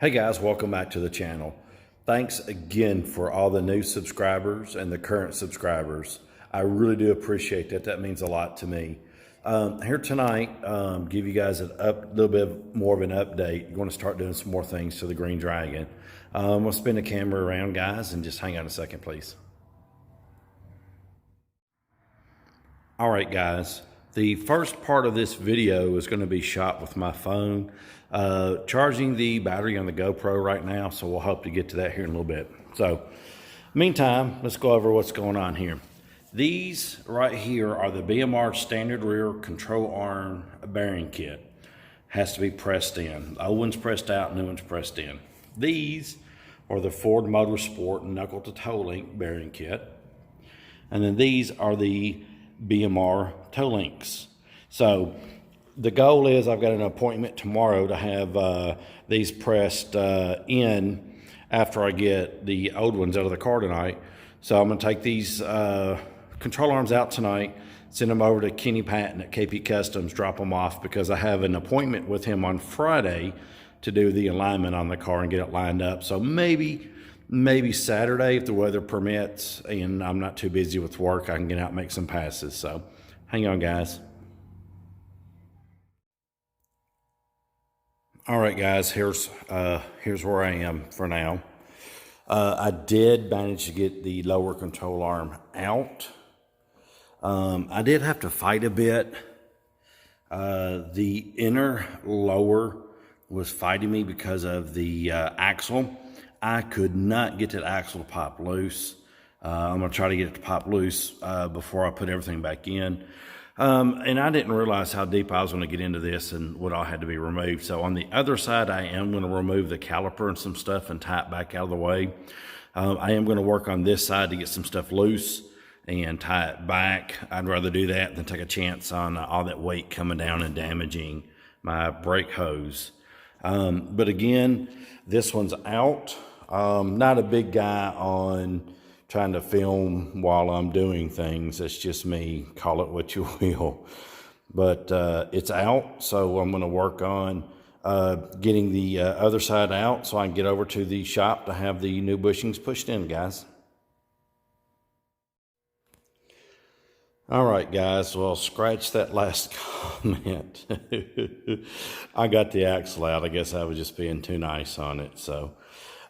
Hey guys, welcome back to the channel. Thanks again for all the new subscribers and the current subscribers. I really do appreciate that. That means a lot to me. Here tonight, give you guys a little bit more of an update. We're going to start doing some more things to the Green Dragon. I'm going to spin the camera around, guys, and just hang on a second, please. All right, guys. The first part of this video is going to be shot with my phone, charging the battery on the GoPro right now, so we'll hope to get to that here in a little bit. So, meantime, let's go over what's going on here. These right here are the BMR standard rear control arm bearing kit. Has to be pressed in. The old one's pressed out, new one's pressed in. These are the Ford Motorsport knuckle to toe link bearing kit. And then these are the BMR toe links. So the goal is I've got an appointment tomorrow to have these pressed in after I get the old ones out of the car tonight. So I'm going to take these control arms out tonight, send them over to Kenny Patton at KP Customs, drop them off because I have an appointment with him on Friday to do the alignment on the car and get it lined up. So maybe Saturday, if the weather permits and I'm not too busy with work, I can get out and make some passes. So hang on, guys. All right, guys, here's where I am for now. I did manage to get the lower control arm out. I did have to fight a bit. The inner lower was fighting me because of the axle. I could not get that axle to pop loose. I'm going to try to get it to pop loose before I put everything back in. And I didn't realize how deep I was going to get into this and what all had to be removed. So on the other side, I am going to remove the caliper and some stuff and tie it back out of the way. I am going to work on this side to get some stuff loose and tie it back. I'd rather do that than take a chance on all that weight coming down and damaging my brake hose. But again, this one's out. Not a big guy on trying to film while I'm doing things. It's just me, call it what you will. But it's out, so I'm going to work on getting the other side out so I can get over to the shop to have the new bushings pushed in, guys. All right, guys, well, scratch that last comment. I got the axle out. I guess I was just being too nice on it. So,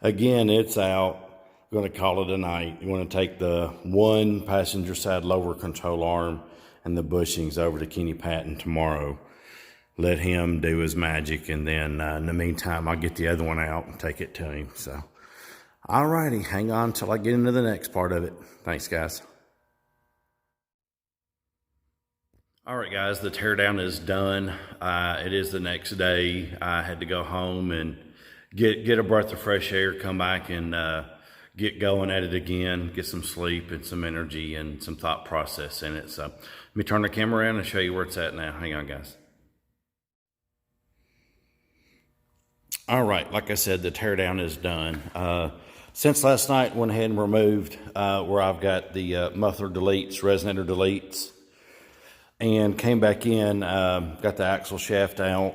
again, it's out. I'm going to call it a night. I'm going to take the one passenger side lower control arm and the bushings over to Kenny Patton tomorrow. Let him do his magic, and then in the meantime, I'll get the other one out and take it to him. So, all righty, hang on till I get into the next part of it. Thanks, guys. All right, guys, the teardown is done. It is the next day. I had to go home and get a breath of fresh air, come back and get going at it again, get some sleep and some energy and some thought process in it. So let me turn the camera around and show you where it's at now. Hang on, guys. All right, like I said, the teardown is done. Since last night, went ahead and removed where I've got the muffler deletes, resonator deletes, and came back in, got the axle shaft out,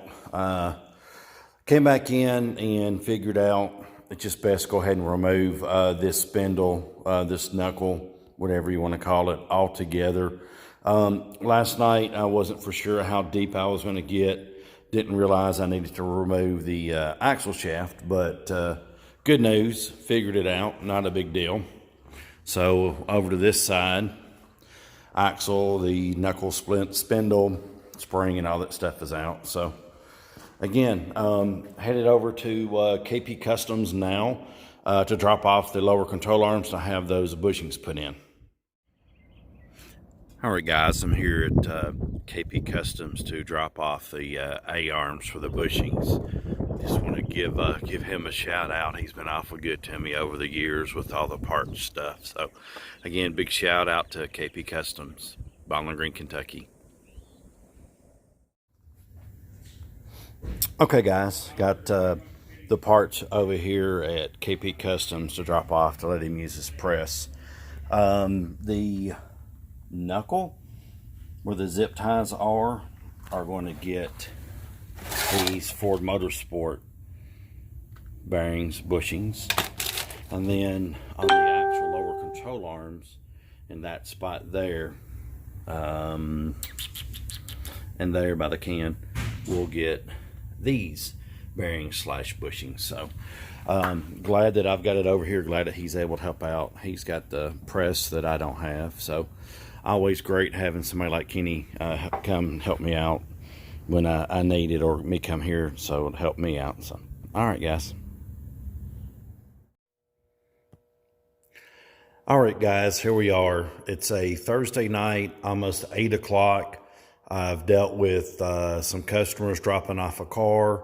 came back in and figured out it's just best to go ahead and remove this spindle, this knuckle, whatever you want to call it, altogether. Last night, I wasn't for sure how deep I was going to get. Didn't realize I needed to remove the axle shaft, but good news, figured it out, not a big deal. So over to this side, axle, the knuckle spindle, spring, and all that stuff is out. So again, headed over to KP Customs now to drop off the lower control arms to have those bushings put in. All right, guys, I'm here at KP Customs to drop off the A-arms for the bushings. Just want to give him a shout out. He's been awful good to me over the years with all the parts stuff. So again, big shout out to KP Customs, Bowling Green, Kentucky. Okay, guys, got the parts over here at KP Customs to drop off to let him use his press. The knuckle where the zip ties are going to get these Ford Motorsport bearings, bushings. And then on the actual lower control arms, in that spot there, and there by the can, we'll get these bearings / bushings. So glad that I've got it over here, glad that he's able to help out. He's got the press that I don't have, so always great having somebody like Kenny come help me out when I need it, or me come here so it'll help me out. So all right, guys. All right, guys, here we are. It's a Thursday night, almost 8 o'clock. I've dealt with some customers dropping off a car,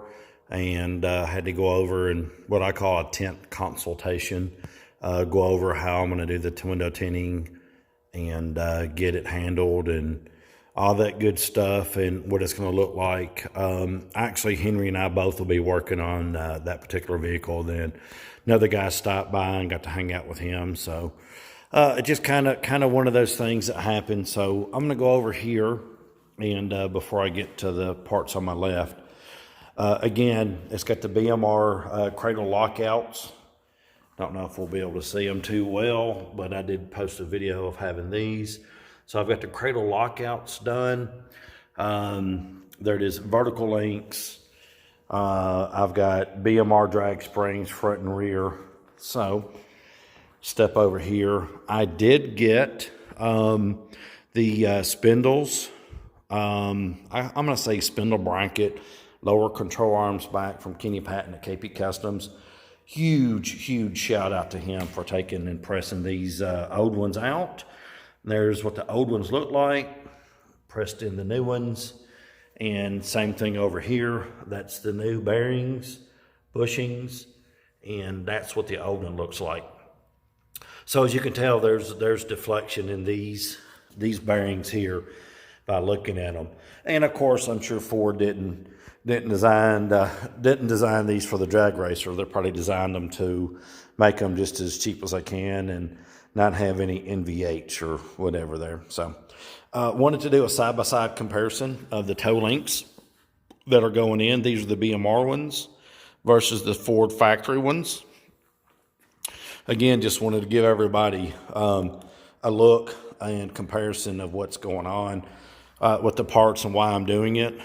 and had to go over and what I call a tent consultation, go over how I'm going to do the window tinting and get it handled and all that good stuff and what it's going to look like. Actually, Henry and I both will be working on that particular vehicle. Then another guy stopped by and got to hang out with him. So it just kind of one of those things that happen. So I'm going to go over here, and before I get to the parts on my left, again, it's got the BMR Cradle Lockouts. Don't know if we'll be able to see them too well, but I did post a video of having these. So I've got the Cradle Lockouts done. There it is, vertical links. I've got BMR drag springs front and rear. So step over here. I did get the spindles. I'm going to say spindle bracket, lower control arms back from Kenny Patton at KP Customs. Huge shout out to him for taking and pressing these old ones out. There's what the old ones look like, pressed in the new ones. And same thing over here. That's the new bearings, bushings, and that's what the old one looks like. So as you can tell, there's deflection in these bearings here by looking at them. And of course, I'm sure Ford didn't design these for the drag racer. They probably designed them to make them just as cheap as they can and not have any NVH or whatever there. So wanted to do a side-by-side comparison of the toe links that are going in. These are the BMR ones versus the Ford factory ones. Again, just wanted to give everybody a look and comparison of what's going on with the parts and why I'm doing it.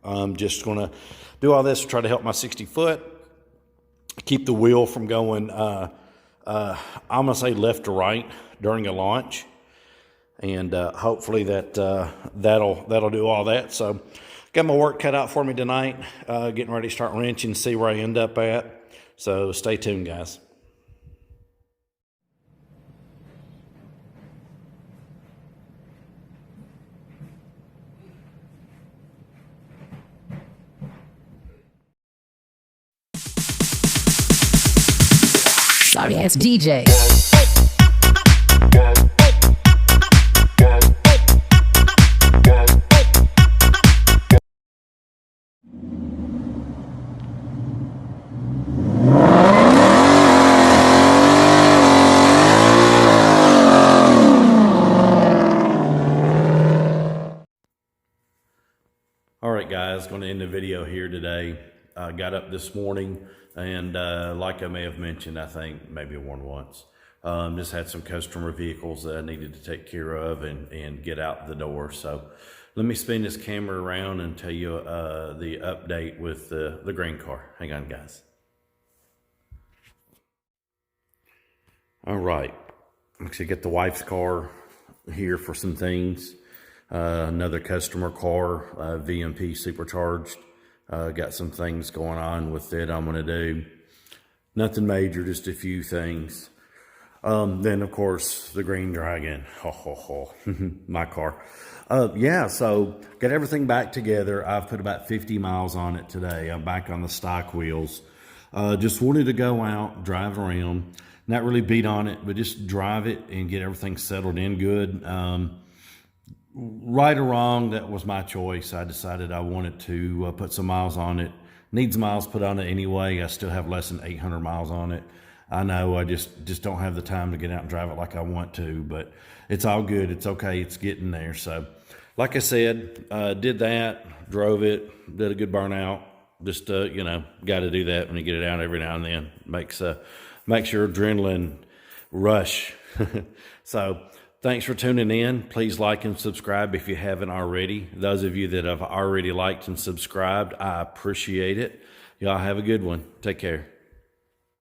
I'm just going to do all this to try to help my 60-foot, keep the wheel from going, I'm going to say left to right during a launch. And hopefully that'll do all that. So got my work cut out for me tonight, getting ready to start wrenching, see where I end up at. So stay tuned, guys. Sorry ass DJ. All right, guys, going to end the video here today. Got up this morning, and like I may have mentioned, I think maybe one once, just had some customer vehicles that I needed to take care of and get out the door. So let me spin this camera around and tell you the update with the green car. Hang on, guys. All right, actually get the wife's car here for some things. Another customer car, VMP supercharged. Got some things going on with it I'm going to do. Nothing major, just a few things. Then, of course, the Green Dragon. My car. Yeah, so got everything back together. I've put about 50 miles on it today. I'm back on the stock wheels. Just wanted to go out, drive around. Not really beat on it, but just drive it and get everything settled in good. Right or wrong, that was my choice. I decided I wanted to put some miles on it. Needs miles put on it anyway. I still have less than 800 miles on it. I know I just don't have the time to get out and drive it like I want to, but it's all good. It's okay. It's getting there. So like I said, did that, drove it, did a good burnout, Just, you know, got to do that when you get it out every now and then. Makes your adrenaline rush. So thanks for tuning in. Please like and subscribe if you haven't already. Those of you that have already liked and subscribed, I appreciate it. Y'all have a good one. Take care.